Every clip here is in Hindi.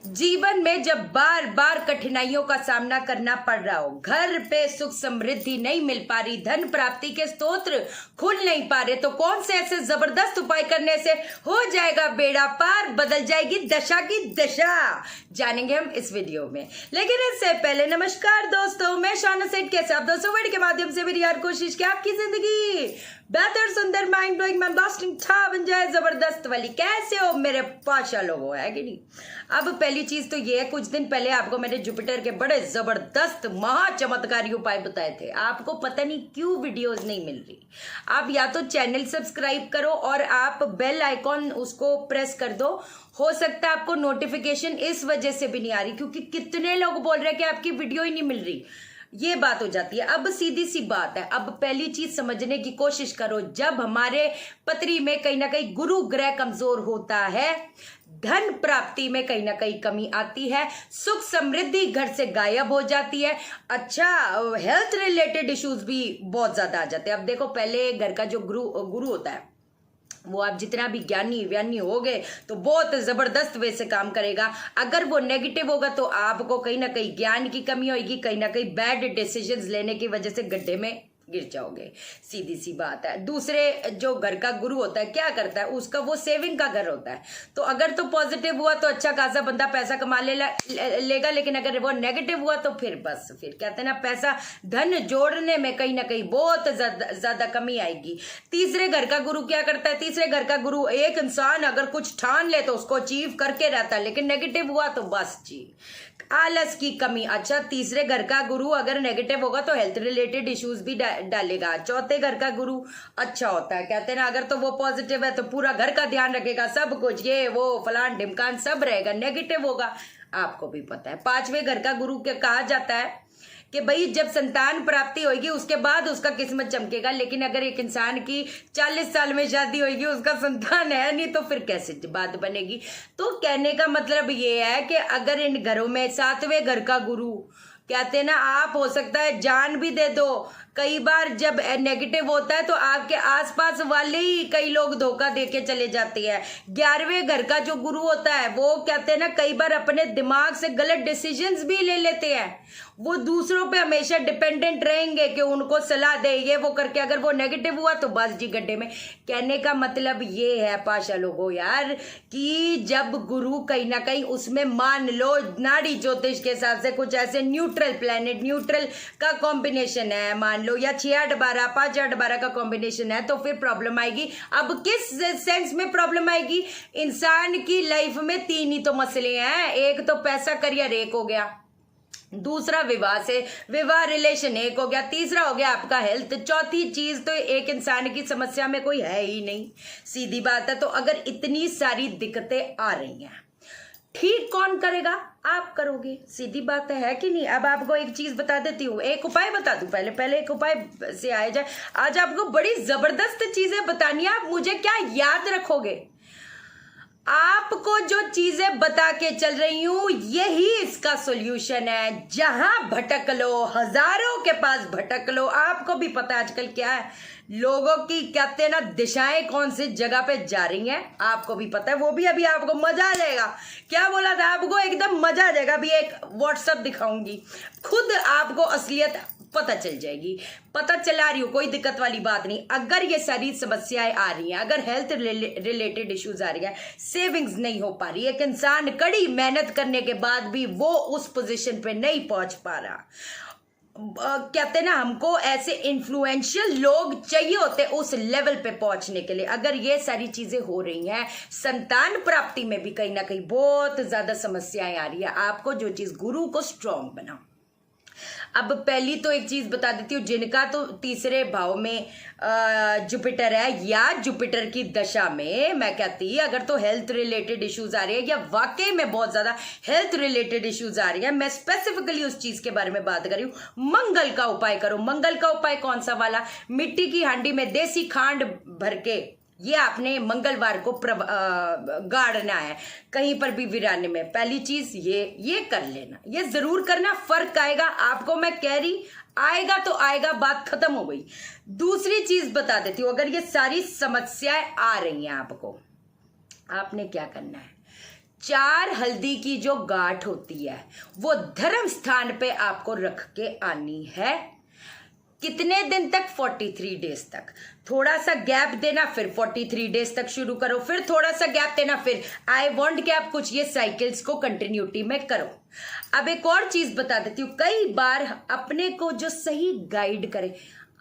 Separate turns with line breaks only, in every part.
जीवन में जब बार बार कठिनाइयों का सामना करना पड़ रहा हो, घर पे सुख समृद्धि नहीं मिल पा रही, धन प्राप्ति के स्तोत्र खुल नहीं पा रहे, तो कौन से ऐसे जबरदस्त उपाय करने से हो जाएगा बेड़ा पार, बदल जाएगी दशा की दशा, जानेंगे हम इस वीडियो में। लेकिन इससे पहले नमस्कार दोस्तों, मैं शाना सेठ। कैसे आप दोस्तों? वीडियो के माध्यम से मेरी हर कोशिश कि आपकी जिंदगी बेहतर, सुंदर, माइंड ब्लोइंग, मैन ब्लास्टिंग था बन जाए, जबरदस्त वाली। कैसे हो मेरे पाशा लोगों, है कि नहीं? अब पहली चीज तो ये है, कुछ दिन पहले आपको मैंने जुपिटर के बड़े जबरदस्त महा चमत्कारी उपाय बताए थे। आपको पता नहीं क्यों वीडियोस नहीं मिल रही। आप या तो चैनल सब्सक्राइब करो और आप बेल आइकॉन उसको प्रेस कर दो। हो सकता है आपको नोटिफिकेशन इस वजह से भी नहीं आ रही, क्योंकि कितने लोग बोल रहे हैं कि आपकी वीडियो ही नहीं मिल रही। ये बात हो जाती है। अब सीधी सी बात है, अब पहली चीज समझने की कोशिश करो, जब हमारे पत्री में कहीं ना कहीं गुरु ग्रह कमजोर होता है, धन प्राप्ति में कहीं ना कहीं कमी आती है, सुख समृद्धि घर से गायब हो जाती है, अच्छा हेल्थ रिलेटेड इश्यूज भी बहुत ज्यादा आ जाते हैं। अब देखो, पहले घर का जो गुरु होता है, वो आप जितना भी ज्ञानी व्यानी हो गए तो बहुत जबरदस्त वे से काम करेगा। अगर वो नेगेटिव होगा तो आपको कहीं ना कहीं ज्ञान की कमी होगी, कहीं ना कहीं बैड डिसीजंस लेने की वजह से गड्ढे में गिर जाओगे। सीधी सी बात है। दूसरे जो घर का गुरु होता है क्या करता है, उसका वो सेविंग का घर होता है, तो अगर तो पॉजिटिव हुआ तो अच्छा खासा बंदा पैसा कमा लेगा, लेकिन अगर वो नेगेटिव हुआ तो फिर बस, फिर कहते हैं ना, पैसा धन जोड़ने में कहीं ना कहीं बहुत ज्यादा कमी आएगी। तीसरे घर का गुरु क्या करता है? तीसरे घर का गुरु, एक इंसान अगर कुछ ठान ले तो उसको अचीव करके रहता है, लेकिन नेगेटिव हुआ तो बस जी, आलस की कमी। अच्छा, तीसरे घर का गुरु अगर नेगेटिव होगा तो हेल्थ रिलेटेड इश्यूज भी डालेगा। चौथे घर का गुरु अच्छा होता है, कहते हैं ना, अगर तो वो पॉजिटिव है तो पूरा घर का ध्यान रखेगा, सब कुछ ये वो फलान ढिमकान सब रहेगा। नेगेटिव होगा, आपको भी पता है। पांचवें घर का गुरु क्या कहा जाता है कि भाई जब संतान प्राप्ति होगी उसके बाद उसका किस्मत चमकेगा, लेकिन अगर एक इंसान की 40 साल में शादी होगी, उसका संतान है नहीं, तो फिर कैसे बात बनेगी? तो कहने का मतलब ये है कि अगर इन घरों में सातवें घर का गुरु, कहते हैं ना, आप हो सकता है जान भी दे दो। कई बार जब नेगेटिव होता है तो आपके आसपास वाले ही कई लोग धोखा देके चले जाते हैं। 11वें घर का जो गुरु होता है वो, कहते हैं ना, कई बार अपने दिमाग से गलत डिसीजंस भी ले लेते हैं। वो दूसरों पे हमेशा डिपेंडेंट रहेंगे कि उनको सलाह दे, ये वो करके। अगर वो नेगेटिव हुआ तो बस जी गड्ढे में। कहने का मतलब ये है पाशा लोगों यार, कि जब गुरु कहीं ना कहीं उसमें, मान लो नाड़ी ज्योतिष के हिसाब से कुछ ऐसे न्यूट्रल प्लेनेट, न्यूट्रल का कॉम्बिनेशन है, मान लो, या 6 8 12 5 8 12 का कॉम्बिनेशन है, तो फिर प्रॉब्लम आएगी। अब किस सेंस में प्रॉब्लम आएगी? इंसान की लाइफ में 3 ही तो मसले हैं, एक तो पैसा, करियर एक हो गया, दूसरा विवाह से विवाह रिलेशन एक हो गया, तीसरा हो गया आपका हेल्थ, चौथी चीज तो एक इंसान की समस्या में कोई है ही नहीं। सीधी बात है। तो अगर इतनी सारी दिक्कतें आ रही हैं, ठीक कौन करेगा? आप करोगे। सीधी बात है कि नहीं? अब आपको एक चीज बता देती हूँ, एक उपाय बता दूं। पहले एक उपाय से आया जाए। आज आपको बड़ी जबरदस्त चीजें बतानी है। आप मुझे क्या याद रखोगे? आपको जो चीजें बता के चल रही हूं यही इसका सॉल्यूशन है। जहां भटक लो, हजारों के पास भटक लो, आपको भी पता है आजकल क्या है, लोगों की, कहते हैं ना, दिशाएं कौन सी जगह पे जा रही हैं, आपको भी पता है। वो भी अभी आपको मजा आ जाएगा। क्या बोला था? आपको एकदम मजा आ जाएगा। अभी एक व्हाट्सएप दिखाऊंगी, खुद आपको असलियत पता चल जाएगी। पता चला रही हो, कोई दिक्कत वाली बात नहीं। अगर ये सारी समस्याएं आ रही हैं, अगर हेल्थ रिलेटेड इश्यूज आ रही है, सेविंग्स नहीं हो पा रही, एक इंसान कड़ी मेहनत करने के बाद भी वो उस पोजीशन पे नहीं पहुंच पा रहा, कहते हैं ना, हमको ऐसे इन्फ्लुएंशियल लोग चाहिए होते उस लेवल पे पहुंचने के लिए। अगर ये सारी चीजें हो रही हैं, संतान प्राप्ति में भी कहीं ना कहीं बहुत ज्यादा समस्याएं आ रही है, आपको जो चीज, गुरु को स्ट्रांग बनाओ। अब पहली तो एक चीज बता देती हूँ, जिनका तो तीसरे भाव में जुपिटर है या जुपिटर की दशा में, मैं कहती अगर तो हेल्थ रिलेटेड इश्यूज आ रही है या वाकई में बहुत ज्यादा हेल्थ रिलेटेड इश्यूज आ रही है, मैं स्पेसिफिकली उस चीज के बारे में बात कर रही हूँ। मंगल का उपाय करो। मंगल का उपाय कौन सा वाला? मिट्टी की हांडी में देसी खांड भर के ये आपने मंगलवार को गाड़ना है, कहीं पर भी वीराने में। पहली चीज ये कर लेना, ये जरूर करना, फर्क आएगा आपको, मैं कह रही, आएगा तो आएगा, बात खत्म हो गई। दूसरी चीज बता देती हूँ, अगर ये सारी समस्याएं आ रही हैं आपको, आपने क्या करना है? 4 हल्दी की जो गांठ होती है वो धर्म स्थान पे आपको रख के आनी है। कितने दिन तक? 43 डेज तक। थोड़ा सा गैप देना, फिर 43 डेज तक शुरू करो, फिर थोड़ा सा गैप देना, फिर आई वांट कि आप कुछ ये साइकिल्स को कंटिन्यूटी में करो। अब एक और चीज बता देती हूँ, कई बार अपने को जो सही गाइड करे,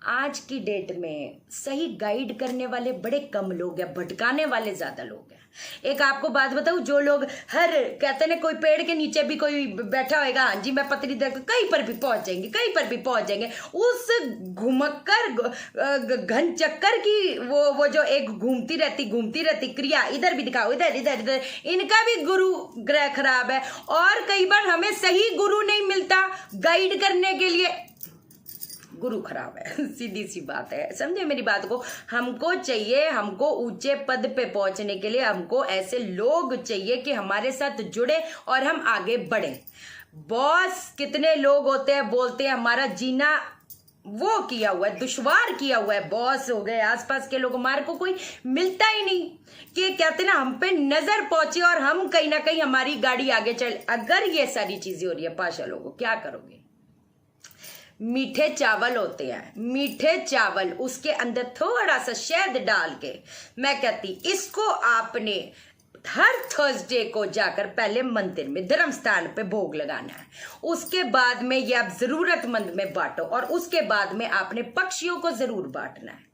आज की डेट में सही गाइड करने वाले बड़े कम लोग हैं, भटकाने वाले ज्यादा लोग हैं। एक आपको बात बताऊं, जो लोग हर कहते हैं कोई पेड़ के नीचे भी कोई बैठा होएगा, हाँ जी मैं पतली दर कहीं पर भी पहुंच जाएंगे, कहीं पर भी पहुंच जाएंगे। उस घुमक्कर घन चक्कर की वो जो एक घूमती रहती क्रिया, इधर भी दिखाओ, इधर इधर इधर, इनका भी गुरु ग्रह खराब है। और कई बार हमें सही गुरु नहीं मिलता गाइड करने के लिए, गुरु खराब है। सीधी सी बात है, समझे मेरी बात को। हमको चाहिए, हमको ऊंचे पद पे पहुंचने के लिए हमको ऐसे लोग चाहिए कि हमारे साथ जुड़े और हम आगे बढ़े। बॉस कितने लोग होते हैं, बोलते हैं हमारा जीना वो किया हुआ है, दुश्वार किया हुआ है। बॉस हो गए, आसपास के लोग, हमारे को कोई मिलता ही नहीं कि कहते ना हम पे नजर पहुंचे और हम कहीं ना कहीं हमारी गाड़ी आगे चल। अगर ये सारी चीजें हो रही है पाशा लोगों, क्या करोगे? मीठे चावल होते हैं, मीठे चावल, उसके अंदर थोड़ा सा शहद डाल के, मैं कहती इसको आपने हर थर्सडे को जाकर पहले मंदिर में धर्म स्थान पे भोग लगाना है। उसके बाद में ये आप जरूरतमंद में बांटो और उसके बाद में आपने पक्षियों को जरूर बांटना है।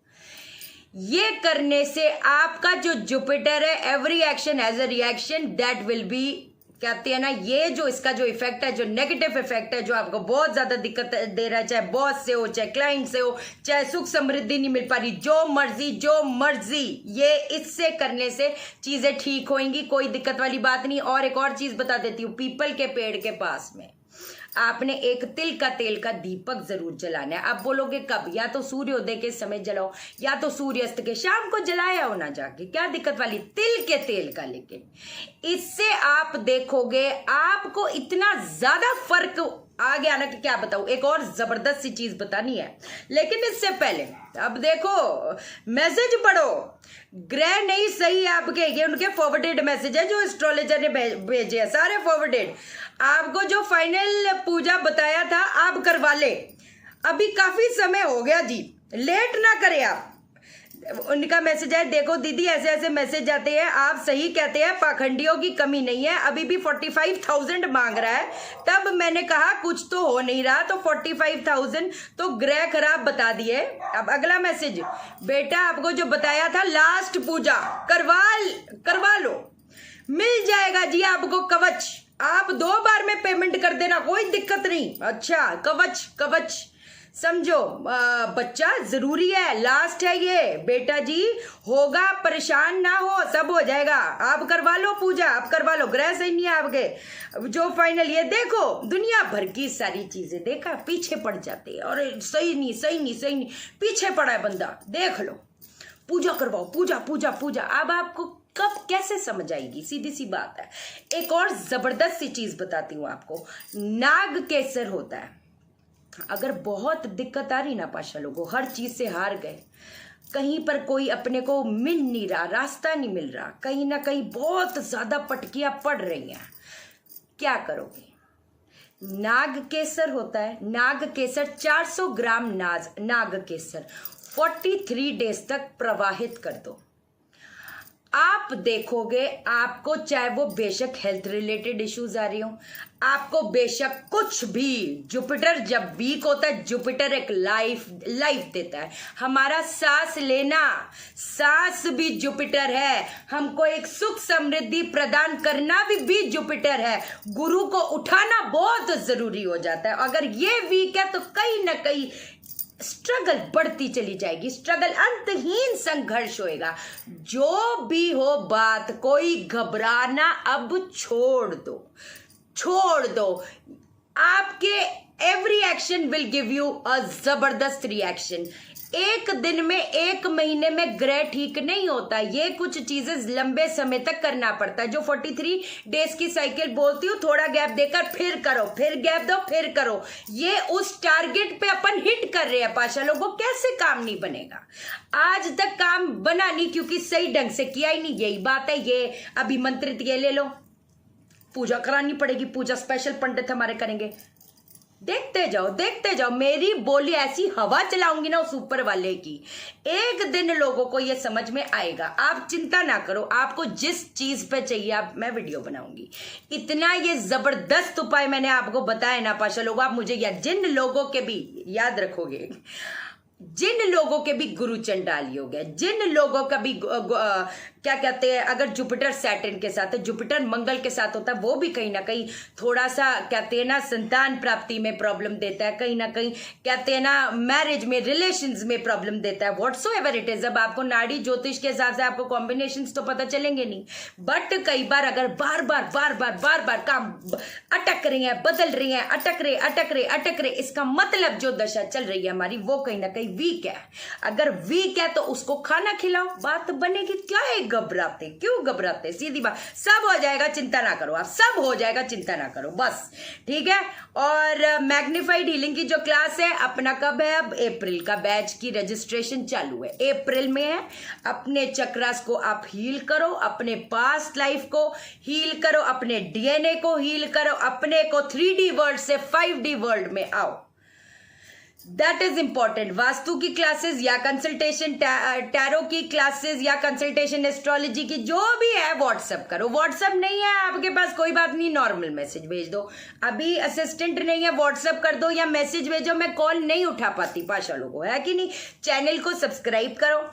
ये करने से आपका जो जुपिटर है, every action has a reaction, that will be, कहते हैं ना, ये जो इसका जो इफेक्ट है, जो नेगेटिव इफेक्ट है, जो आपको बहुत ज्यादा दिक्कत दे रहा है, चाहे बॉस से हो, चाहे क्लाइंट से हो, चाहे सुख समृद्धि नहीं मिल पा रही, जो मर्जी, ये इससे करने से चीजें ठीक होंगी, कोई दिक्कत वाली बात नहीं। और एक और चीज बता देती हूँ, पीपल के पेड़ के पास में आपने एक तिल का तेल का दीपक जरूर जलाना है। आप बोलोगे कब? या तो सूर्योदय के समय जलाओ या तो सूर्यास्त के, शाम को जलाया हो ना जाके, क्या दिक्कत वाली? तिल के तेल का। लेकिन इससे आप देखोगे आपको इतना ज्यादा फर्क आ गया ना कि क्या बताऊं। एक और जबरदस्त सी चीज बतानी है, लेकिन इससे पहले अब देखो मैसेज पढ़ो। ग्रह नहीं सही आपके, ये उनके फॉरवर्डेड मैसेज है जो एस्ट्रोलॉजर ने भेजे हैं, सारे फॉरवर्डेड। आपको जो फाइनल पूजा बताया था आप करवा ले, अभी काफी समय हो गया जी, लेट ना करें आप। उनका मैसेज है, देखो दीदी ऐसे ऐसे मैसेज आते हैं, आप सही कहते हैं, पाखंडियों की कमी नहीं है। अभी भी 45,000 मांग रहा है, तब मैंने कहा कुछ तो हो नहीं रहा, तो 45,000 तो ग्रह खराब बता दिए। अब अगला मैसेज, बेटा आपको जो बताया था लास्ट पूजा करवा लो, मिल जाएगा जी आपको कवच। आप 2 बार में पेमेंट कर देना, कोई दिक्कत नहीं। अच्छा कवच समझो, बच्चा जरूरी है, लास्ट है ये, बेटा जी होगा, परेशान ना हो, सब हो जाएगा। आप करवा लो पूजा, आप करवा लो, ग्रह सही नहीं है आपके। जो फाइनल ये देखो, दुनिया भर की सारी चीजें देखा, पीछे पड़ जाते हैं, और सही नहीं, पीछे पड़ा है बंदा, देख लो, पूजा करवाओ, पूजा। अब आपको कब कैसे समझ आएगी? सीधी सी बात है। एक और जबरदस्त सी चीज बताती हूँ आपको, नाग केसर होता है। अगर बहुत दिक्कत आ रही ना पाशा लोगों, हर चीज से हार गए, कहीं पर कोई अपने को मिल नहीं रहा, रास्ता नहीं मिल रहा, कहीं ना कहीं बहुत ज्यादा पटकियां पड़ रही हैं, क्या करोगे? नाग केसर होता है, नाग केसर 400 ग्राम नाग केसर 43 डेज तक प्रवाहित कर दो। आप देखोगे आपको, चाहे वो बेशक हेल्थ रिलेटेड इश्यूज आ रही हो, आपको बेशक कुछ भी, जुपिटर जब वीक होता है, जुपिटर एक लाइफ देता है। हमारा सांस लेना, सांस भी जुपिटर है, हमको एक सुख समृद्धि प्रदान करना भी जुपिटर है। गुरु को उठाना बहुत जरूरी हो जाता है। अगर ये वीक है तो कहीं ना कहीं स्ट्रगल बढ़ती चली जाएगी, स्ट्रगल, अंतहीन संघर्ष होएगा। जो भी हो बात, कोई घबराना अब छोड़ दो। आपके every action will give you अ जबरदस्त रिएक्शन। एक दिन में, एक महीने में ग्रह ठीक नहीं होता, ये कुछ चीजें लंबे समय तक करना पड़ता है। जो 43 डेज की साइकिल बोलती हूँ, थोड़ा गैप देकर फिर करो, फिर गैप दो, फिर करो। ये उस टारगेट पे अपन हिट कर रहे हैं पाशा लोगों, कैसे काम नहीं बनेगा? आज तक काम बना नहीं क्योंकि सही ढंग से किया ही नहीं, यही बात है। ये अभिमंत्रित ये ले लो, पूजा करानी पड़ेगी, पूजा स्पेशल पंडित हमारे करेंगे। देखते जाओ, मेरी बोली ऐसी हवा चलाऊंगी ना उस ऊपर वाले की, एक दिन लोगों को ये समझ में आएगा। आप चिंता ना करो, आपको जिस चीज पे चाहिए आप मैं वीडियो बनाऊंगी। इतना ये जबरदस्त उपाय मैंने आपको बताया ना पाशा लोग, आप मुझे जिन लोगों के भी याद रखोगे, जिन लोगों के भी गुरु चंडाली हो गए, जिन लोगों का भी क्या कहते हैं, अगर जुपिटर सैटर्न के साथ है, जुपिटर मंगल के साथ होता है, वो भी कहीं ना कहीं थोड़ा सा कहते हैं ना संतान प्राप्ति में प्रॉब्लम देता है, कहीं ना कहीं कहते हैं ना मैरिज में, रिलेशंस में प्रॉब्लम देता है। व्हाट्सोएवर इट इज, अब आपको नाड़ी ज्योतिष के हिसाब से आपको कॉम्बिनेशंस तो पता चलेंगे नहीं, बट कई बार अगर बार बार काम अटक रही है, बदल रही है, अटक रहे, इसका मतलब जो दशा चल रही है हमारी वो कहीं ना कहीं वीक है। अगर वीक है तो उसको खाना खिलाओ, बात बनेगी। क्या है घबराते, क्यों घबराते, सीधी बात, सब हो जाएगा, चिंता ना करो आप, सब हो जाएगा, चिंता ना करो बस, ठीक है। और मैग्नीफाइड हीलिंग की जो क्लास है अपना कब है, अब अप्रैल का बैच की रजिस्ट्रेशन चालू है, अप्रैल में है। अपने चक्रास को आप हील करो, अपने पास्ट लाइफ को हील करो, अपने डीएनए को हील करो, अपने को 3D वर्ल्ड से 5D वर्ल्ड में आओ, दैट इज इंपॉर्टेंट। वास्तु की क्लासेस या कंसल्टेशन, टैरो की क्लासेस या कंसल्टेशन एस्ट्रोलॉजी की जो भी है व्हाट्सएप करो। व्हाट्सएप नहीं है आपके पास, कोई बात नहीं, नॉर्मल मैसेज भेज दो। अभी असिस्टेंट नहीं है, व्हाट्सएप कर दो या मैसेज भेजो, मैं कॉल नहीं उठा पाती पाशा लोगों, है कि नहीं। चैनल को सब्सक्राइब करो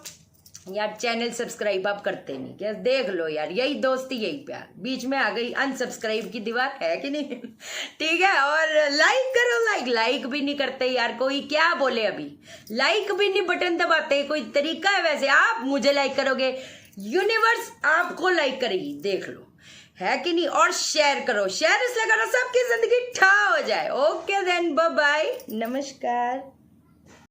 यार, चैनल सब्सक्राइब आप करते नहीं क्या, देख लो यार, यही दोस्ती यही प्यार, बीच में आ गई अनसब्सक्राइब की दीवार, है कि नहीं ठीक है। और लाइक करो, लाइक भी नहीं करते यार, कोई क्या बोले, अभी लाइक भी नहीं बटन दबाते, कोई तरीका है वैसे। आप मुझे लाइक करोगे, यूनिवर्स आपको लाइक करेगी, देख लो, है कि नहीं। और शेयर करो, शेयर इसलिए करो सबकी जिंदगी ठा हो जाए। ओके देन, बाय बाय, नमस्कार।